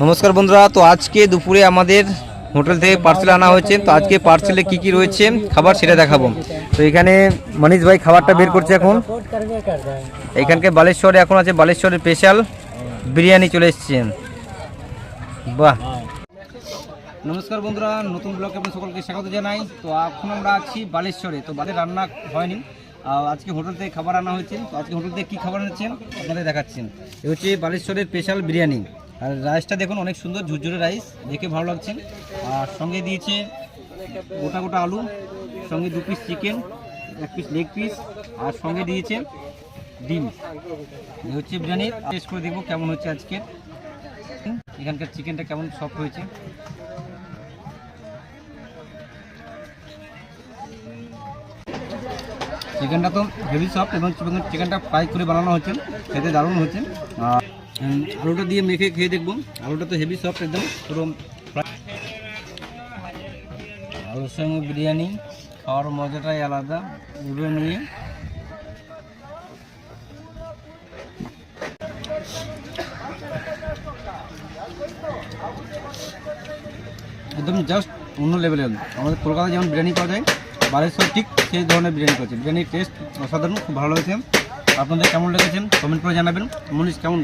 নমস্কার বন্ধুরা, তো আজকে দুপুরে আমাদের হোটেল থেকে পার্সেল আনা হয়েছে। তো আজকে পার্সেলে কি কি রয়েছে খাবার সেটা দেখাবো। তো এখানে মনীষ ভাই খাবারটা বের করছে এখন। এখানকে বালেশ্বরে এখন আছে বালেশ্বরের স্পেশাল বিরিয়ানি চলে এসেছেন। বাহ! নমস্কার বন্ধুরা, নতুন ব্লগে আপনাদের সকলকে স্বাগত জানাই। তো এখন আমরা আছি বালেশ্বরে। তো বাড়িতে রান্না হয়নি, আজকে হোটেল থেকে খাবার আনা হয়েছে। তো আজকে হোটেল থেকে কী খাবার আনছেন আপনাদের দেখাচ্ছেন। এ হচ্ছে বালেশ্বরের স্পেশাল বিরিয়ানি। আর রাইসটা দেখুন অনেক সুন্দর ঝুরঝুরে রাইস, দেখে ভালো লাগছে। আর সঙ্গে দিয়েছে গোটা গোটা আলু, সঙ্গে 2 piece chicken, 1 piece leg piece, আর সঙ্গে দিয়েছে ডিম। এ হচ্ছে বিরিয়ানি। টেস্ট করে দেখবো কেমন হচ্ছে আজকে। এখানকার চিকেনটা কেমন সফট হয়েছে। চিকেনটা তো হেভি সফট এবং চিকেনটা ফ্রাই করে বানানো হচ্ছে, খেতে দারুণ হচ্ছে। আলুটা দিয়ে মেখে খেয়ে দেখবো। আলুটা তো হেভি সফট একদম পুরো। আলুর সঙ্গে বিরিয়ানি খাওয়ার মজাটাই আলাদা। উড়ে নিয়ে একদম জাস্ট অন্য লেভেলের। আমাদের কলকাতায় যেমন বিরিয়ানি পাওয়া যায়, বালেশ্বর ঠিক সেই ধরনের বিরিয়ানি করছে। বিরিয়ানির টেস্ট অসাধারণ, খুব ভালো লেগেছে। আপনাদের কেমন লেগেছে কমেন্ট করে জানাবেন। মনীষ কেমন